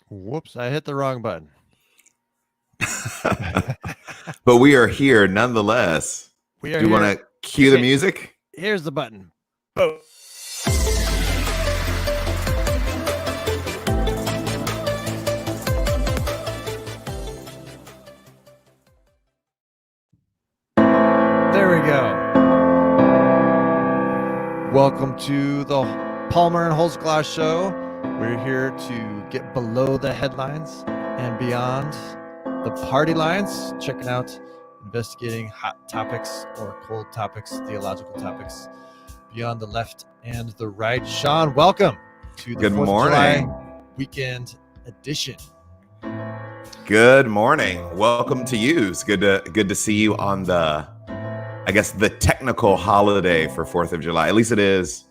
Whoops, I hit the wrong button. But we are here nonetheless. We are Do you here. want to cue the music? Here's the button. Boom. There we go. Welcome to the Palmer and Holsclaw show. We're here to get below the headlines and beyond the party lines, checking out, investigating hot topics or cold topics, theological topics beyond the left and the right. Sean, welcome to the Good 4th morning. of July weekend edition. Good morning. Welcome to you. It's good to see you on the technical holiday for 4th of July. At least it is.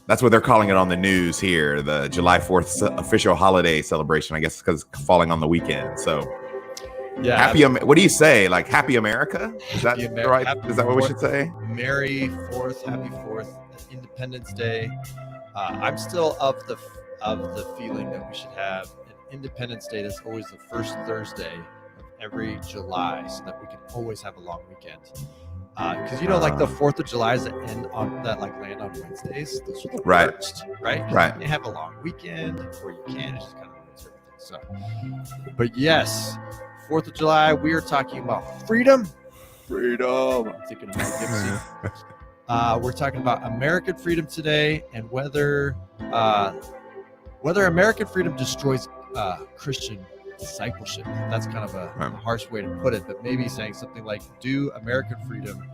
That's what they're calling it on the news here, the July 4th official holiday celebration, I guess, because it's falling on the weekend. So Yeah. what do you say? Like Happy America? Is that right? Is that what we should say? Merry 4th, Happy 4th, Independence Day. I'm still of the feeling that we should have an Independence Day that's always the first Thursday of every July, so that we can always have a long weekend. Because like the 4th of July that land on Wednesdays, those are the worst, right? Right. You have a long weekend, or you can. It's just kind of ruins everything. So, but yes, 4th of July, we are talking about freedom. I'm thinking of Mel Gibson. We're talking about American freedom today, and whether American freedom destroys Christian discipleship. That's kind of a harsh way to put it, but maybe saying something like, do American freedom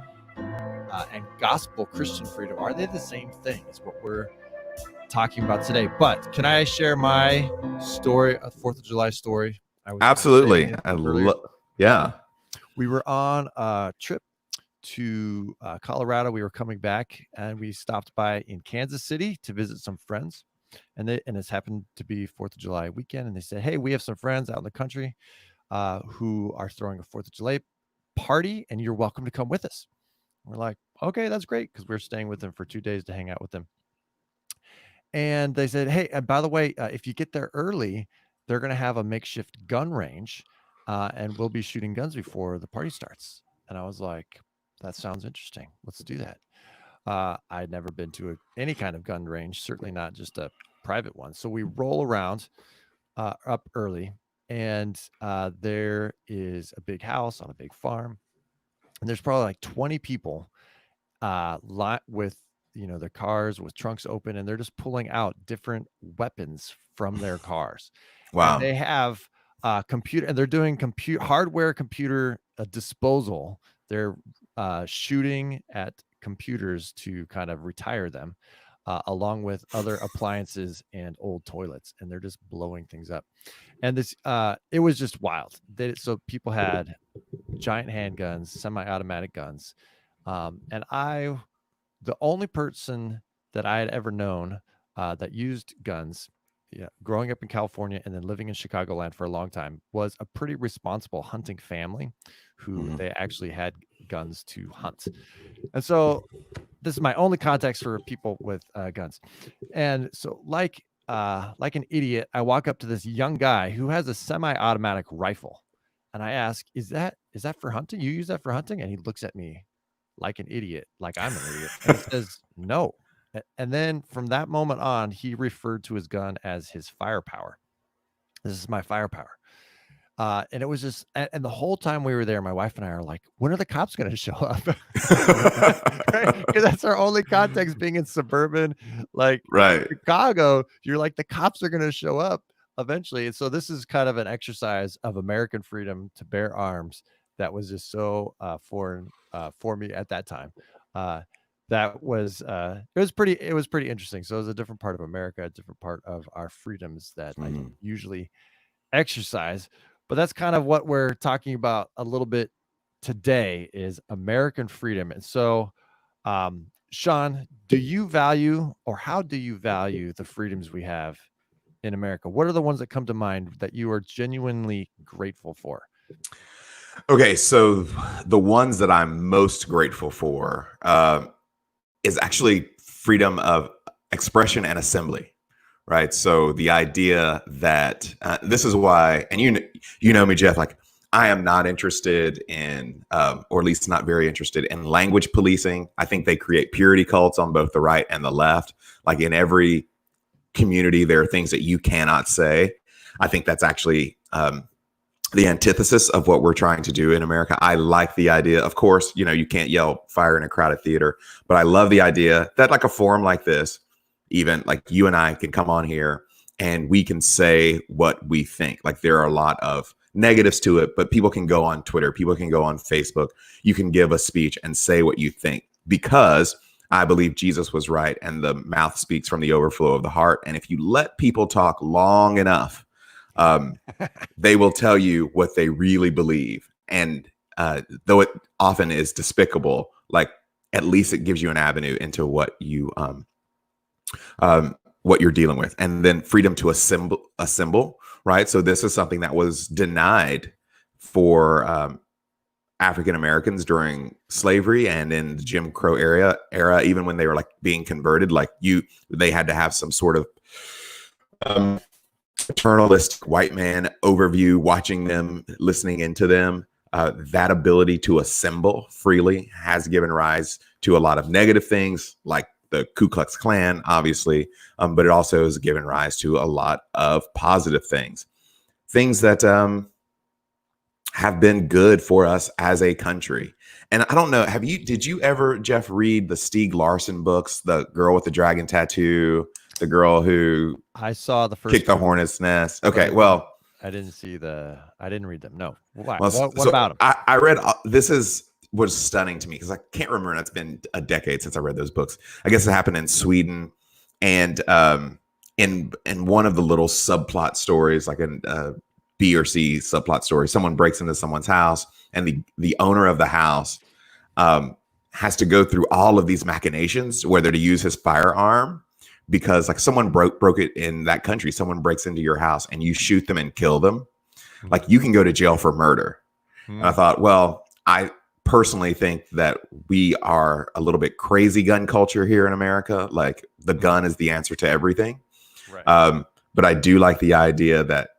and gospel Christian freedom, are they the same thing? Is what we're talking about today. But can I share my story, a 4th of July story? Absolutely. Yeah. We were on a trip to Colorado. We were coming back, and we stopped by in Kansas City to visit some friends. And it's happened to be 4th of July weekend. And they said, hey, we have some friends out in the country who are throwing a 4th of July party, and you're welcome to come with us. We're like, okay, that's great, because we're staying with them for 2 days to hang out with them. And they said, hey, and by the way, if you get there early, they're going to have a makeshift gun range, and we'll be shooting guns before the party starts. And I was like, that sounds interesting. Let's do that. I'd never been to any kind of gun range, certainly not just a private one. So we roll around up early, and there is a big house on a big farm, and there's probably like 20 people with their cars with trunks open, and they're just pulling out different weapons from their cars. Wow. And they have computer, and they're doing hardware computer disposal. They're shooting at computers to kind of retire them, along with other appliances and old toilets, and they're just blowing things up. And this it was just wild. So people had giant handguns, semi-automatic guns, and the only person that I had ever known that used guns, growing up in California and then living in Chicagoland for a long time, was a pretty responsible hunting family who they actually had guns to hunt. And so this is my only context for people with guns. And so like an idiot, I walk up to this young guy who has a semi-automatic rifle, and I ask, is that for hunting? You use that for hunting? And he looks at me like an idiot, like I'm an idiot. And he says, no. And then from that moment on, he referred to his gun as his firepower. This is my firepower. And it was just, and the whole time we were there, my wife and I are like, when are the cops going to show up? Right? Because that's our only context, being in suburban, Chicago. You're like, the cops are going to show up eventually. And so this is kind of an exercise of American freedom to bear arms that was just so foreign for me at that time. That was it was pretty interesting. So it was a different part of America, a different part of our freedoms that I usually exercise. But that's kind of what we're talking about a little bit today, is American freedom. And so Sean, do you value, or how do you value the freedoms we have in America? What are the ones that come to mind that you are genuinely grateful for? Okay, so the ones that I'm most grateful for is actually freedom of expression and assembly, right? So the idea that this is why, and you know me, Geoff, like I am not interested in, or at least not very interested in language policing. I think they create purity cults on both the right and the left. Like in every community, there are things that you cannot say. I think that's actually the antithesis of what we're trying to do in America. I like the idea, of course, you know, you can't yell fire in a crowded theater, but I love the idea that like a forum like this, even like you and I can come on here and we can say what we think. Like there are a lot of negatives to it, but people can go on Twitter, people can go on Facebook. You can give a speech and say what you think because I believe Jesus was right and the mouth speaks from the overflow of the heart. And if you let people talk long enough, they will tell you what they really believe. And though it often is despicable, like at least it gives you an avenue into what you're dealing with. And then freedom to assemble, right? So this is something that was denied for African Americans during slavery and in the Jim Crow era, even when they were like being converted, like they had to have some sort of paternalistic white man overview, watching them, listening into them. That ability to assemble freely has given rise to a lot of negative things like the Ku Klux Klan, obviously, but it also has given rise to a lot of positive things that have been good for us as a country. And I don't know, did you ever, Geoff, read the Stieg Larsson books, The Girl with the Dragon Tattoo, the girl who I saw the first kicked the two, hornet's nest? Okay, but well, I didn't read them. No. Why? well, What so about them? I read, was stunning to me because I can't remember. It's been a decade since I read those books. I guess it happened in Sweden, and in one of the little subplot stories, like in B or C subplot story, someone breaks into someone's house, and the owner of the house has to go through all of these machinations, whether to use his firearm. Because like someone broke it in that country, someone breaks into your house and you shoot them and kill them, like you can go to jail for murder. And I thought, well, I personally think that we are a little bit crazy gun culture here in America. Like the gun is the answer to everything. Right. But I do like the idea that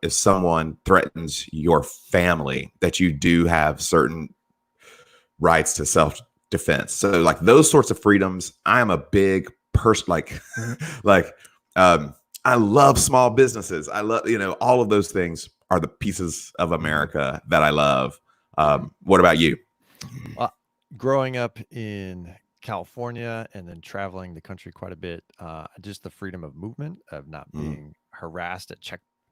if someone threatens your family, that you do have certain rights to self-defense. So like those sorts of freedoms, I am a big person, like I love small businesses. I love, all of those things are the pieces of America that I love. What about you? Growing up in California and then traveling the country quite a bit, just the freedom of movement, of not being harassed at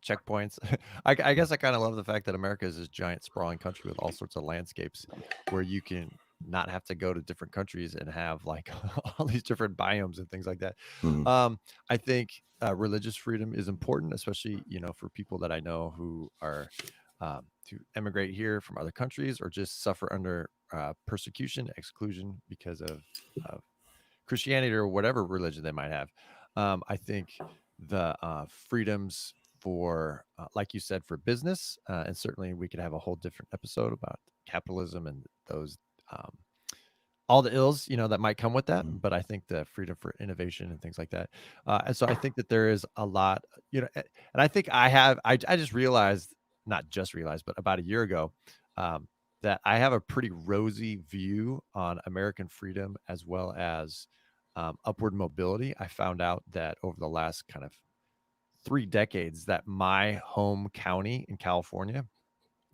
checkpoints. I guess I kind of love the fact that America is this giant sprawling country with all sorts of landscapes where you can not have to go to different countries and have like all these different biomes and things like that. I think religious freedom is important, especially, for people that I know who are to emigrate here from other countries or just suffer under persecution, exclusion because of Christianity or whatever religion they might have. I think the freedoms for, like you said, for business, and certainly we could have a whole different episode about capitalism and those all the ills, that might come with that. But I think the freedom for innovation and things like that. And so I think that there is a lot, and I think I just realized, not just realized, but about a year ago, that I have a pretty rosy view on American freedom as well as upward mobility. I found out that over the last kind of 3 decades that my home county in California,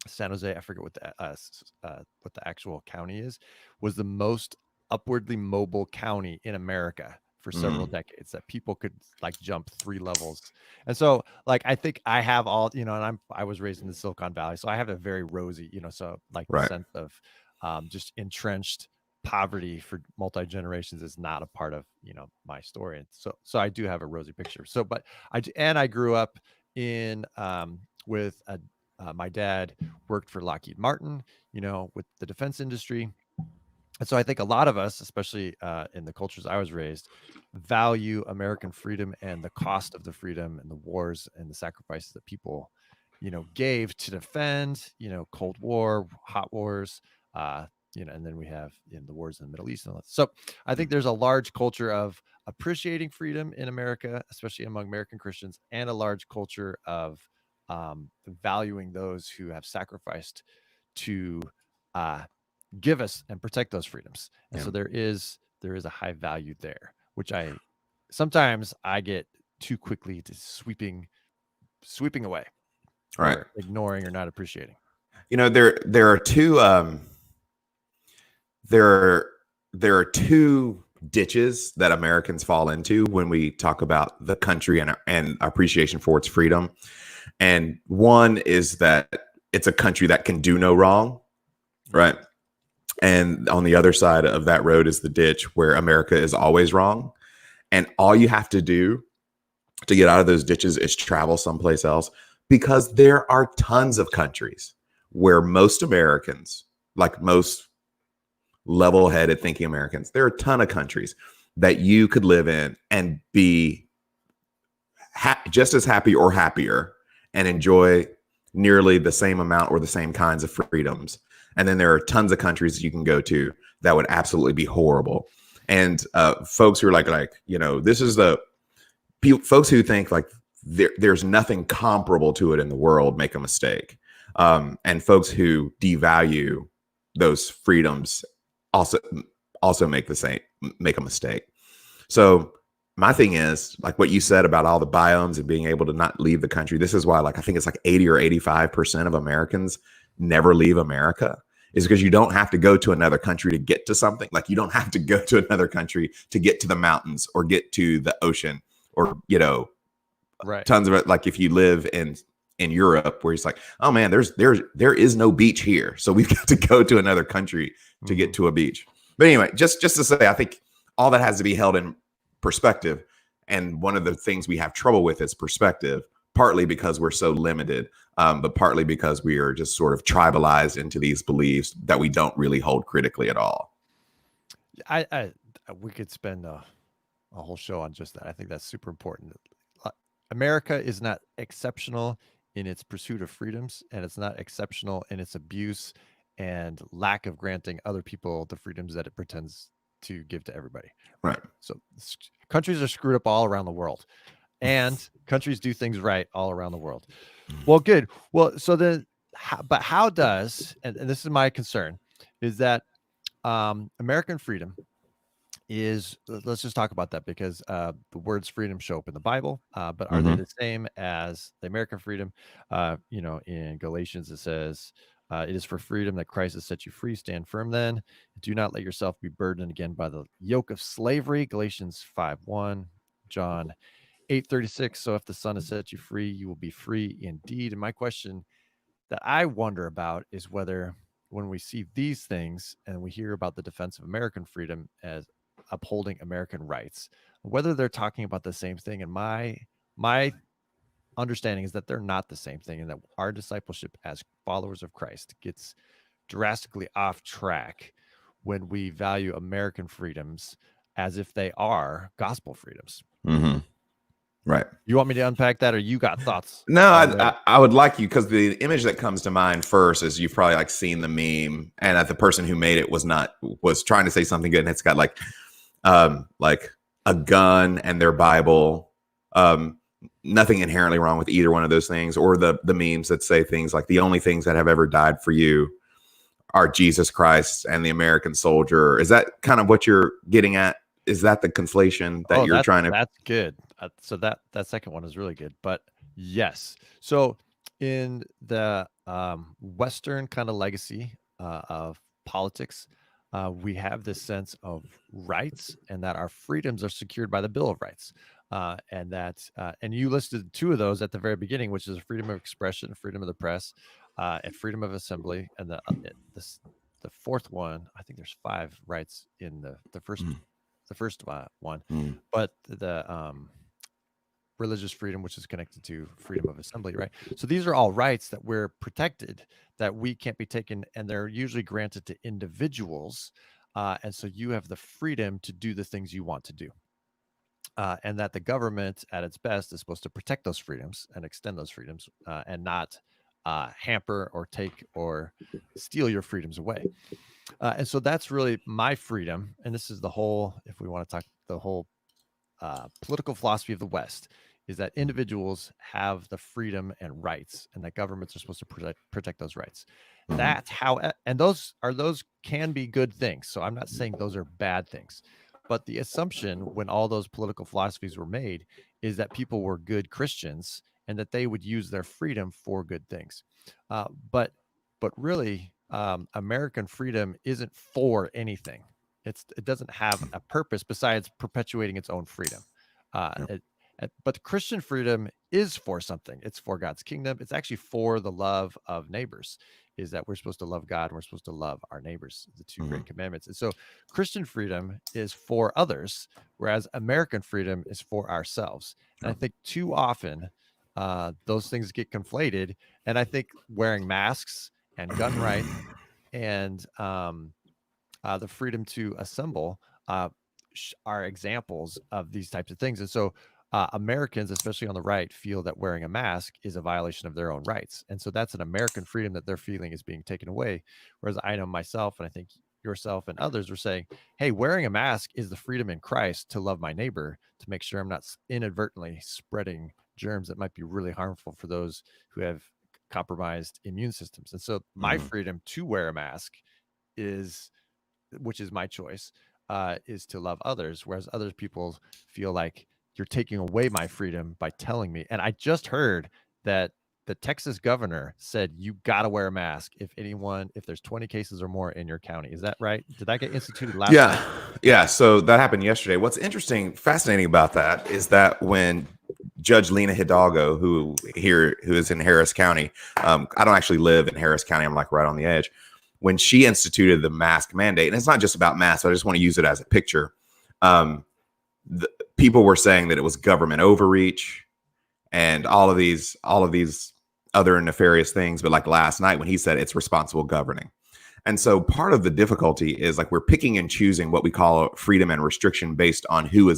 San Jose, I forget what the actual county is, was the most upwardly mobile county in America for several decades, that people could like jump 3 levels. And so like I think I have all, and I was raised in the Silicon Valley, so I have a very rosy, so like the Right. sense of just entrenched poverty for multi generations is not a part of, my story. And so I do have a rosy picture. So but I grew up in with a my dad worked for Lockheed Martin, with the defense industry. And so I think a lot of us, especially in the cultures I was raised, value American freedom and the cost of the freedom and the wars and the sacrifices that people, gave to defend, Cold War, hot wars, and then we have the wars in the Middle East and all that. So I think there's a large culture of appreciating freedom in America, especially among American Christians, and a large culture of valuing those who have sacrificed to uh, give us and protect those freedoms. And Yeah. so there is a high value there, which sometimes I get too quickly to sweeping away, Right. or ignoring, or not appreciating. There are two there are two ditches that Americans fall into when we talk about the country and appreciation for its freedom. And one is that it's a country that can do no wrong, right? And on the other side of that road is the ditch where America is always wrong. And all you have to do to get out of those ditches is travel someplace else, because there are tons of countries where most Americans, like most level-headed thinking Americans, there are a ton of countries that you could live in and be just as happy or happier and enjoy nearly the same amount or the same kinds of freedoms. And then there are tons of countries you can go to that would absolutely be horrible. And folks who are like, this is the folks who think like there's nothing comparable to it in the world make a mistake. And folks who devalue those freedoms also make a mistake. So my thing is, like what you said about all the biomes and being able to not leave the country. This is why, I think it's like 80 or 85% of Americans never leave America, is because you don't have to go to another country to get to something. Like you don't have to go to another country to get to the mountains or get to the ocean or, Right. tons of it. Like if you live in Europe, where it's like, oh man, there is no beach here, so we've got to go to another country to get to a beach. But anyway, just to say, I think all that has to be held in perspective. And one of the things we have trouble with is perspective, partly because we're so limited, but partly because we are just sort of tribalized into these beliefs that we don't really hold critically at all. We could spend a whole show on just that. I think that's super important. America is not exceptional in its pursuit of freedoms, and it's not exceptional in its abuse and lack of granting other people the freedoms that it pretends to give to everybody. Right. So countries are screwed up all around the world, and countries do things right all around the world. Well, good. Well, so then, how does, and this is my concern, is that American freedom is, let's just talk about that, because the words freedom show up in the Bible, but are they the same as the American freedom? In Galatians it says, it is for freedom that Christ has set you free. Stand firm then. Do not let yourself be burdened again by the yoke of slavery. Galatians 5:1. John 8:36. So if the Son has set you free, you will be free indeed. And my question that I wonder about is whether, when we see these things and we hear about the defense of American freedom as upholding American rights, whether they're talking about the same thing. And my understanding is that they're not the same thing, and that our discipleship as followers of Christ gets drastically off track when we value American freedoms as if they are gospel freedoms. Mm-hmm. Right. You want me to unpack that, or you got thoughts? No, I would like you, because the image that comes to mind first is you've probably like seen the meme, and that the person who made it was trying to say something good, and it's got like a gun and their Bible. Nothing inherently wrong with either one of those things, or the memes that say things like the only things that have ever died for you are Jesus Christ and the American soldier. Is that kind of what you're getting at? Is that the conflation that you're trying to? That's good. So that second one is really good. But yes, so in the Western kind of legacy of politics, we have this sense of rights, and that our freedoms are secured by the Bill of Rights. And you listed two of those at the very beginning, which is freedom of expression, freedom of the press, and freedom of assembly. And the fourth one, I think there's 5 rights in the first one, but the religious freedom, which is connected to freedom of assembly, right? So these are all rights that we're protected, that we can't be taken, and they're usually granted to individuals. And so you have the freedom to do the things you want to do. And that the government at its best is supposed to protect those freedoms and extend those freedoms, and not hamper or take or steal your freedoms away. And so that's really my freedom. And this is the whole, if we want to talk the whole political philosophy of the West, is that individuals have the freedom and rights, and that governments are supposed to protect those rights. Mhm. That's how, and those can be good things. So I'm not saying those are bad things, but the assumption when all those political philosophies were made is that people were good Christians and that they would use their freedom for good things. Uh, but but really, American freedom isn't for anything. It doesn't have a purpose besides perpetuating its own freedom. Yeah. But Christian freedom is for something. It's for God's kingdom. It's actually for the love of neighbors. Is that we're supposed to love God and we're supposed to love our neighbors, the two great commandments. And so Christian freedom is for others, whereas American freedom is for ourselves. And I think too often those things get conflated. And I think wearing masks and gun rights and the freedom to assemble are examples of these types of things. And so Americans, especially on the right, feel that wearing a mask is a violation of their own rights. And so that's an American freedom that they're feeling is being taken away. Whereas I know myself, and I think yourself and others were saying, hey, wearing a mask is the freedom in Christ to love my neighbor, to make sure I'm not inadvertently spreading germs that might be really harmful for those who have compromised immune systems. And so my freedom to wear a mask is, which is my choice, is to love others, whereas other people feel like you're taking away my freedom by telling me. And I just heard that the Texas governor said you got to wear a mask if there's 20 cases or more in your county. Is that right? Did that get instituted last night? Yeah. So that happened yesterday. What's fascinating about that is that when Judge Lena Hidalgo, who is in Harris County, I don't actually live in Harris County. I'm like right on the edge. When she instituted the mask mandate, and it's not just about masks, I just want to use it as a picture. People were saying that it was government overreach and all of these other nefarious things. But like last night when he said it's responsible governing. And so part of the difficulty is like we're picking and choosing what we call freedom and restriction based on who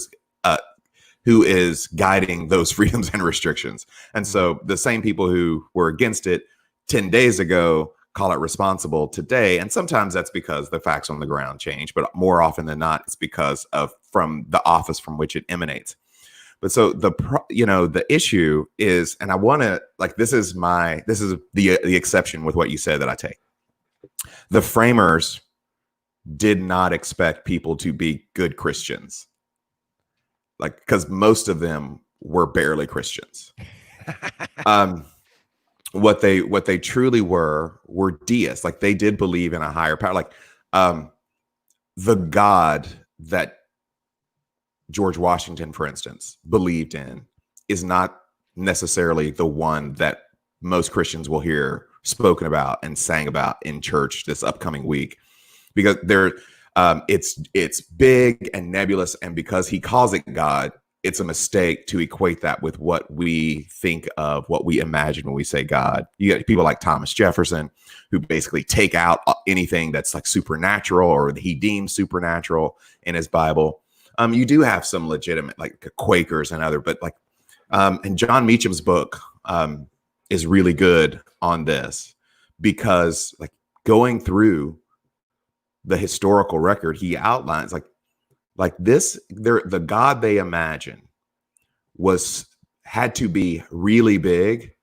is guiding those freedoms and restrictions. And so the same people who were against it 10 days ago call it responsible today. And sometimes that's because the facts on the ground change, but more often than not, it's because of from the office from which it emanates. But so the issue is, and I want to this is the exception with what you said that I take. The framers did not expect people to be good Christians, because most of them were barely Christians. What they truly were deists. Like they did believe in a higher power. Like the God that George Washington, for instance, believed in is not necessarily the one that most Christians will hear spoken about and sang about in church this upcoming week, because it's big and nebulous, and because he calls it God, it's a mistake to equate that with what we think of, what we imagine when we say God. You get people like Thomas Jefferson who basically take out anything that's like supernatural or he deems supernatural in his Bible. You do have some legitimate like Quakers and other, but and John Meacham's book is really good on this, because like going through the historical record, he outlines the God they imagine had to be really big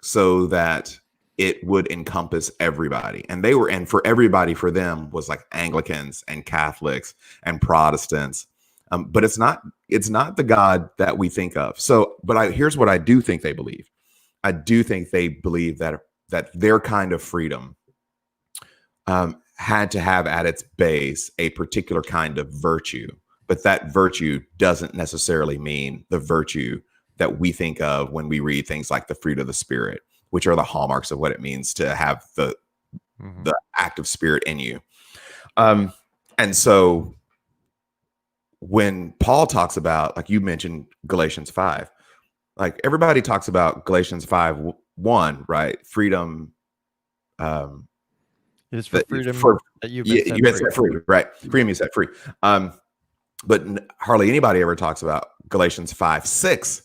so that it would encompass everybody. And for everybody for them was like Anglicans and Catholics and Protestants. But it's not the God that we think of. So, but here's what I do think they believe. I do think they believe that their kind of freedom had to have at its base a particular kind of virtue. But that virtue doesn't necessarily mean the virtue that we think of when we read things like the fruit of the Spirit, which are the hallmarks of what it means to have the active Spirit in you. And so when Paul talks about, like you mentioned, Galatians 5, like everybody talks about Galatians 5:1, right? Freedom. It is for freedom that you've been set free, right? Freedom you set free. But hardly anybody ever talks about Galatians 5:6,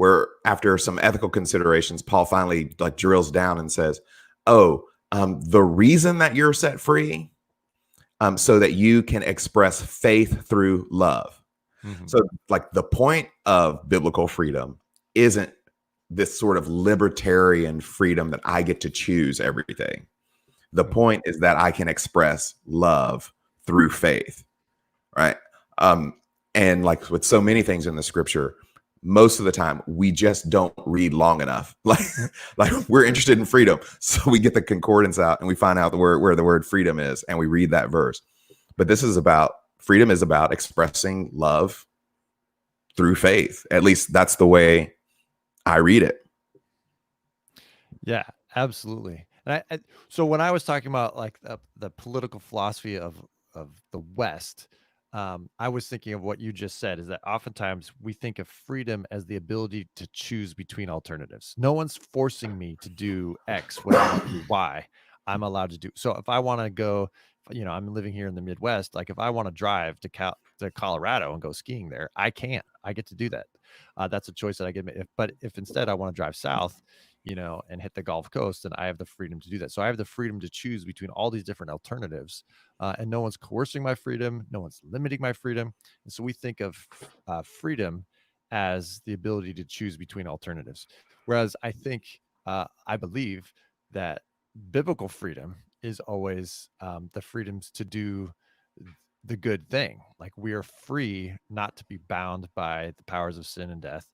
where after some ethical considerations, Paul finally like drills down and says, "Oh, the reason that you're set free, so that you can express faith through love." Mm-hmm. So, like, the point of biblical freedom isn't this sort of libertarian freedom that I get to choose everything. The point is that I can express love through faith, right? And like with so many things in the scripture, most of the time we just don't read long enough. Like we're interested in freedom, so we get the concordance out and we find out where the word freedom is, and we read that verse. But this is about freedom is about expressing love through faith. At least that's the way I read it. Yeah, absolutely. And so when I was talking about like the political philosophy of the West, I was thinking of what you just said, is that oftentimes we think of freedom as the ability to choose between alternatives. No one's forcing me to do X when I want to do Y. I'm allowed to do. So if I want to go, I'm living here in the Midwest. Like if I want to drive to Colorado and go skiing there, I can. I get to do that. That's a choice that I get. But if instead I want to drive south, and hit the Gulf Coast, and I have the freedom to do that. So I have the freedom to choose between all these different alternatives, and no one's coercing my freedom. No one's limiting my freedom. And so we think of freedom as the ability to choose between alternatives. Whereas I believe that biblical freedom is always the freedoms to do the good thing. Like we are free not to be bound by the powers of sin and death.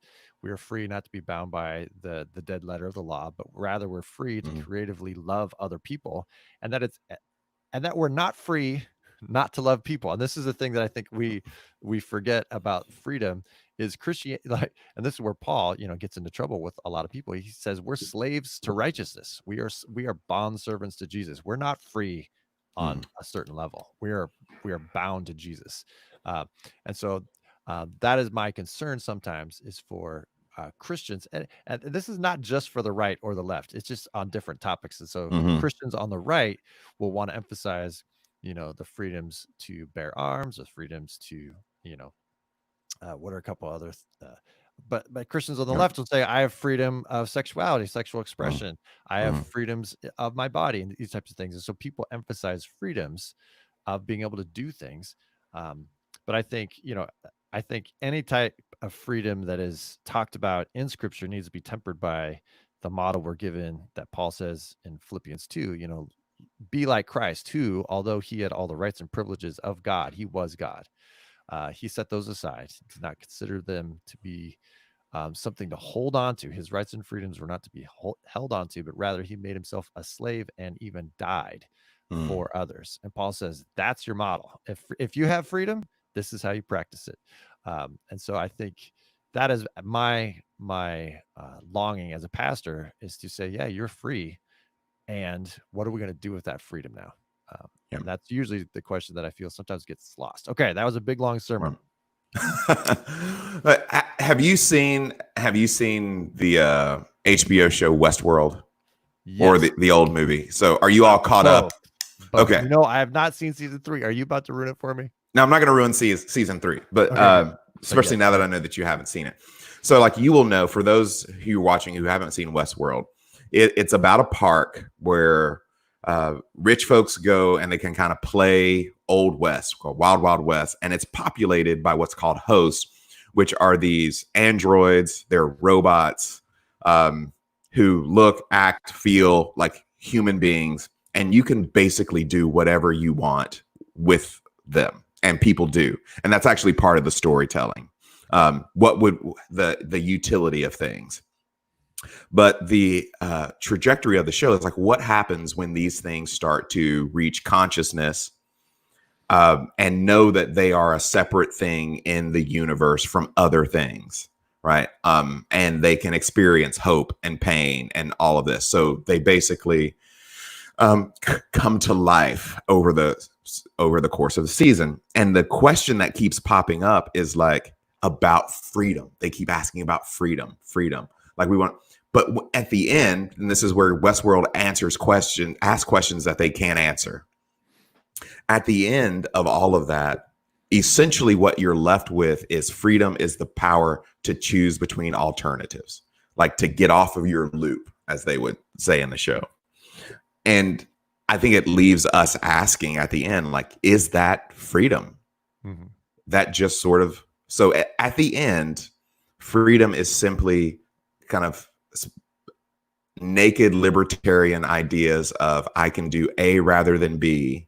We are free not to be bound by the dead letter of the law, but rather we're free to creatively love other people, and that we're not free not to love people. And this is the thing that I think we forget about freedom is Christianity. Like, and this is where Paul, gets into trouble with a lot of people. He says we're slaves to righteousness. We are bond servants to Jesus. We're not free on a certain level. We are bound to Jesus, and so that is my concern sometimes, is for Christians, and this is not just for the right or the left. It's just on different topics. And so Christians on the right will want to emphasize, the freedoms to bear arms, the freedoms to, what are a couple other, but Christians on the left will say, I have freedom of sexuality, sexual expression. I have freedoms of my body, and these types of things. And so people emphasize freedoms of being able to do things. But I think, any type of freedom that is talked about in scripture needs to be tempered by the model we're given, that Paul says in Philippians 2, be like Christ, who, although he had all the rights and privileges of God, he was God. He set those aside, did not consider them to be something to hold on to. His rights and freedoms were not to be held on to, but rather he made himself a slave and even died for others. And Paul says, that's your model. If you have freedom, this is how you practice it. And so I think that is my longing as a pastor, is to say, yeah, you're free. And what are we going to do with that freedom now? And that's usually the question that I feel sometimes gets lost. Okay, that was a big, long sermon. Have you seen the HBO show Westworld? Yes. Or the old movie? So are you all caught up? Okay. I have not seen season 3. Are you about to ruin it for me? No, I'm not going to ruin season 3, but especially now that I know that you haven't seen it. So like, you will know, for those who are watching who haven't seen Westworld, it's about a park where rich folks go and they can kind of play Old West, called Wild Wild West. And it's populated by what's called hosts, which are these androids. They're robots who look, act, feel like human beings. And you can basically do whatever you want with them. And people do. And that's actually part of the storytelling. What would the utility of things? But the trajectory of the show is like, what happens when these things start to reach consciousness and know that they are a separate thing in the universe from other things, right? And they can experience hope and pain and all of this. So they basically come to life over the course of the season. And the question that keeps popping up is like about freedom. They keep asking about freedom. Like we want, but at the end, and this is where Westworld asks questions that they can't answer. At the end of all of that, essentially what you're left with is freedom is the power to choose between alternatives, like to get off of your loop, as they would say in the show. And I think it leaves us asking at the end, like, is that freedom? Mm-hmm. That just sort of, so at the end, freedom is simply kind of naked libertarian ideas of I can do A rather than B.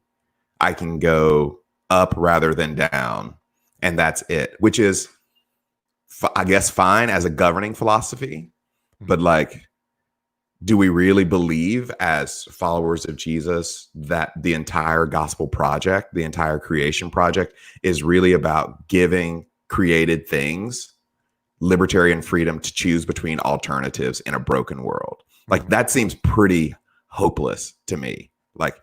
I can go up rather than down. And that's it, which is, I guess, fine as a governing philosophy. But like, do we really believe as followers of Jesus that the entire gospel project, the entire creation project is really about giving created things libertarian freedom to choose between alternatives in a broken world? Like, that seems pretty hopeless to me. Like,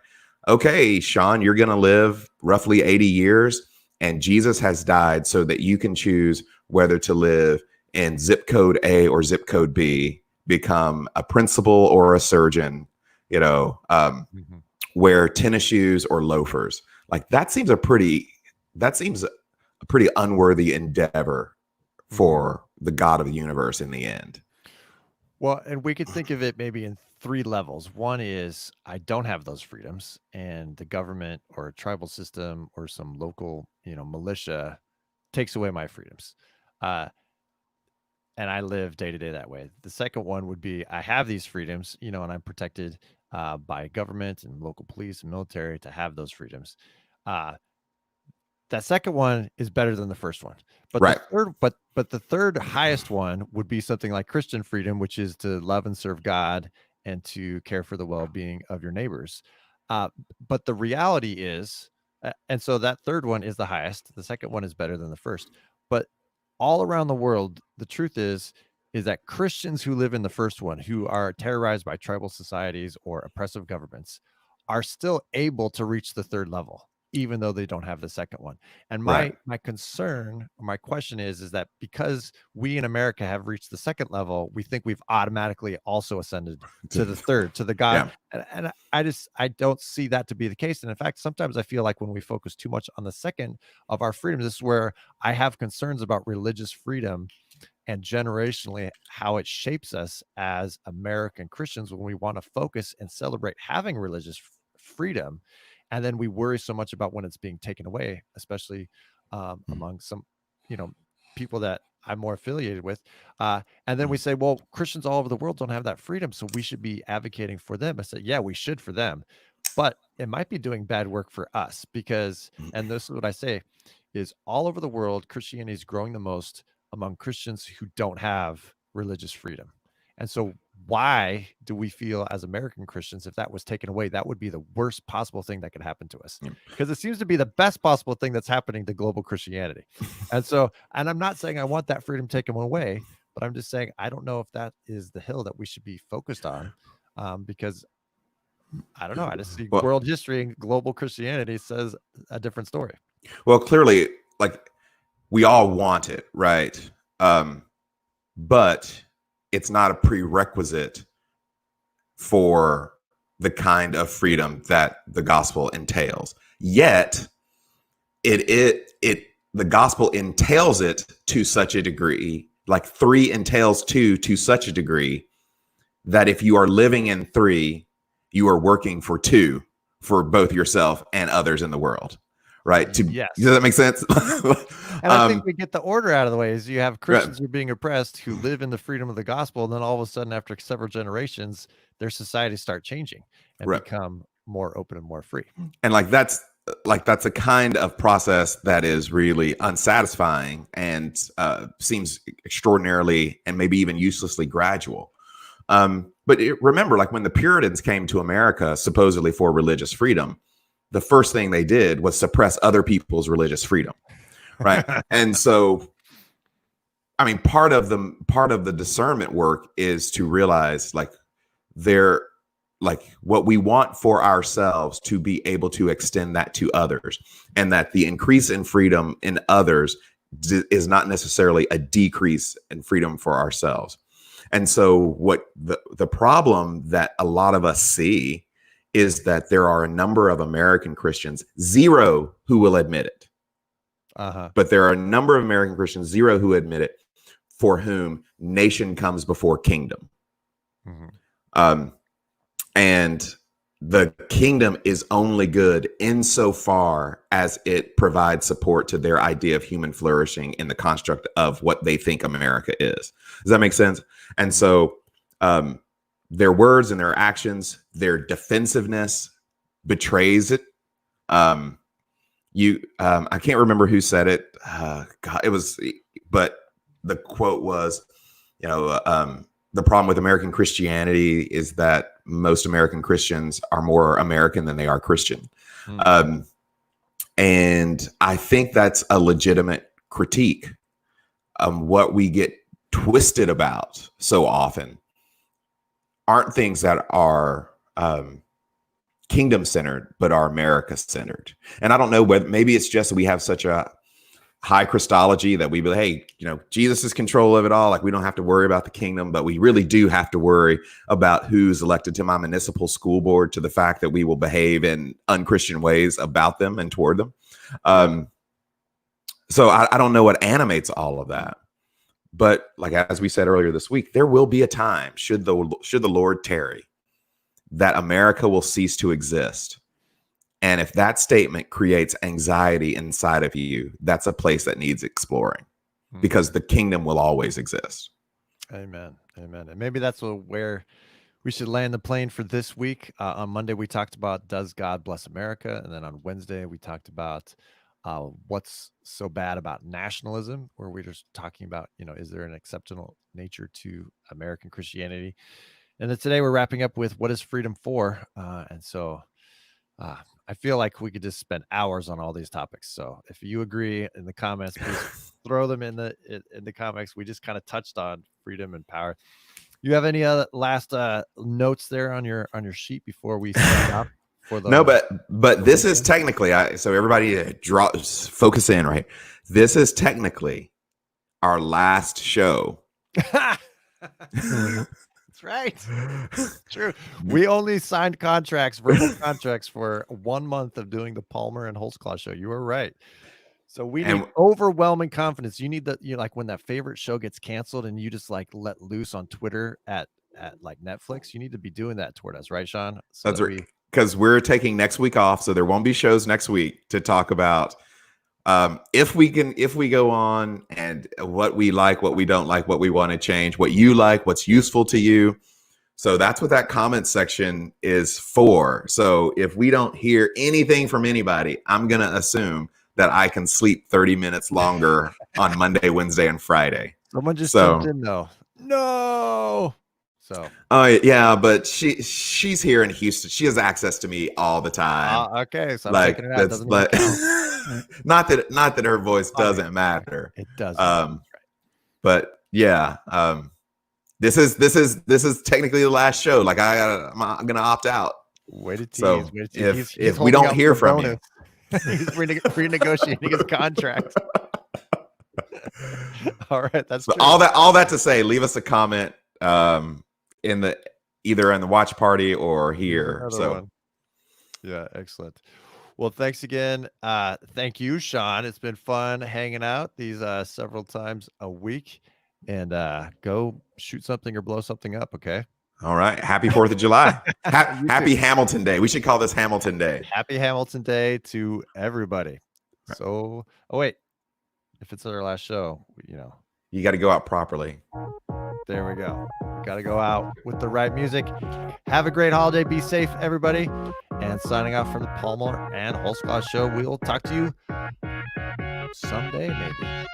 okay, Sean, you're going to live roughly 80 years and Jesus has died so that you can choose whether to live in zip code A or zip code B, become a principal or a surgeon, wear tennis shoes or loafers. Like, that seems a pretty unworthy endeavor for the God of the universe in the end. Well, and we could think of it maybe in 3 levels. One is I don't have those freedoms, and the government or a tribal system or some local, militia takes away my freedoms. And I live day to day that way. The second one would be I have these freedoms, and I'm protected by government and local police and military to have those freedoms. That second one is better than the first one. But right. the third highest one would be something like Christian freedom, which is to love and serve God and to care for the well-being of your neighbors. But the reality is, and so that third one is the highest. The second one is better than the first. But all around the world, the truth is that Christians who live in the first one, who are terrorized by tribal societies or oppressive governments, are still able to reach the third level, even though they don't have the second one. And my concern, or my question is that because we in America have reached the second level, we think we've automatically also ascended to the third, to the God. Yeah. And I don't see that to be the case. And in fact, sometimes I feel like when we focus too much on the second of our freedoms, this is where I have concerns about religious freedom and generationally how it shapes us as American Christians when we want to focus and celebrate having religious freedom. And then we worry so much about when it's being taken away, especially among some, people that I'm more affiliated with. And then we say, well, Christians all over the world don't have that freedom, so we should be advocating for them. I said, yeah, we should for them. But it might be doing bad work for us because, and this is what I say, is all over the world, Christianity is growing the most among Christians who don't have religious freedom. And so why do we feel as American Christians, if that was taken away, that would be the worst possible thing that could happen to us? Because it seems to be the best possible thing that's happening to global Christianity. And I'm not saying I want that freedom taken away, but I'm just saying, I don't know if that is the hill that we should be focused on, because I don't know. I just see world history and global Christianity says a different story. Well, clearly, like, we all want it, right? But it's not a prerequisite for the kind of freedom that the gospel entails. Yet, the gospel entails it to such a degree, like 3 entails 2 to such a degree that if you are living in 3, you are working for 2 for both yourself and others in the world. Right. Yes. Does that make sense? And I think we get the order out of the way is you have Christians who are being oppressed, who live in the freedom of the gospel. And then all of a sudden, after several generations, their societies start changing and become more open and more free. And that's a kind of process that is really unsatisfying and seems extraordinarily and maybe even uselessly gradual. But remember, like when the Puritans came to America, supposedly for religious freedom, the first thing they did was suppress other people's religious freedom. Right. And so, I mean, part of the discernment work is to realize what we want for ourselves to be able to extend that to others, and that the increase in freedom in others is not necessarily a decrease in freedom for ourselves. And so what the problem that a lot of us see is that there are a number of American Christians, 0 who will admit it. But there are a number of American Christians, 0 who admit it, for whom nation comes before kingdom. And the kingdom is only good insofar as it provides support to their idea of human flourishing in the construct of what they think America is. Does that make sense? And so their words and their actions, their defensiveness betrays it. I can't remember who said it. God, it was, but the quote was, the problem with American Christianity is that most American Christians are more American than they are Christian. And I think that's a legitimate critique. What we get twisted about so often aren't things that are kingdom centered, but are America centered. And I don't know whether maybe it's just we have such a high Christology that we be like, hey, Jesus is control of it all. Like we don't have to worry about the kingdom, but we really do have to worry about who's elected to my municipal school board, to the fact that we will behave in unchristian ways about them and toward them. So I don't know what animates all of that. But like, as we said earlier this week, there will be a time, should the Lord tarry, that America will cease to exist. And if that statement creates anxiety inside of you, that's a place that needs exploring, because the kingdom will always exist. Amen. Amen. And maybe that's where we should land the plane for this week. On Monday, we talked about, does God bless America? And then on Wednesday, we talked about what's so bad about nationalism, where we're just talking about, is there an exceptional nature to American Christianity? And then today we're wrapping up with, what is freedom for? And so I feel like we could just spend hours on all these topics. So if you agree, in the comments, please throw them in the comments. We just kind of touched on freedom and power. You have any other last notes there on your sheet before we sign off? No, but this is technically, so everybody focus in, right? This is technically our last show. That's right. True. We only signed verbal contracts for 1 month of doing the Palmer and Holsclaw show. You were right. So we need overwhelming confidence. You need like when that favorite show gets canceled and you just like let loose on Twitter at like Netflix. You need to be doing that toward us, right, Sean? So that's right. Because we're taking next week off, so there won't be shows next week to talk about if we go on, and what we like, what we don't like, what we want to change, what you like, what's useful to you. So that's what that comment section is for. So if we don't hear anything from anybody, I'm going to assume that I can sleep 30 minutes longer on Monday, Wednesday, and Friday. Someone just jumped in though. No. So. Oh yeah, but she's here in Houston. She has access to me all the time. Okay, so I'm taking it out. But not that her voice doesn't matter. It does. But yeah, this is technically the last show. Like I'm gonna opt out. Way to tease. So way to tease. if we don't hear from you, he's renegotiating his contract. All right, that's so true. all that to say, leave us a comment either in the watch party or here. Yeah, excellent. Well, thanks again. Thank you, Sean. It's been fun hanging out these several times a week, and go shoot something or blow something up. Okay. All right. Happy 4th of July. Happy Hamilton Day. We should call this Hamilton Day. Happy Hamilton Day to everybody. Right. So, wait, if it's our last show, you got to go out properly. There we go. Got to go out with the right music. Have a great holiday. Be safe, everybody. And signing off from the Palmer and Holsclaw show. We'll talk to you someday, maybe.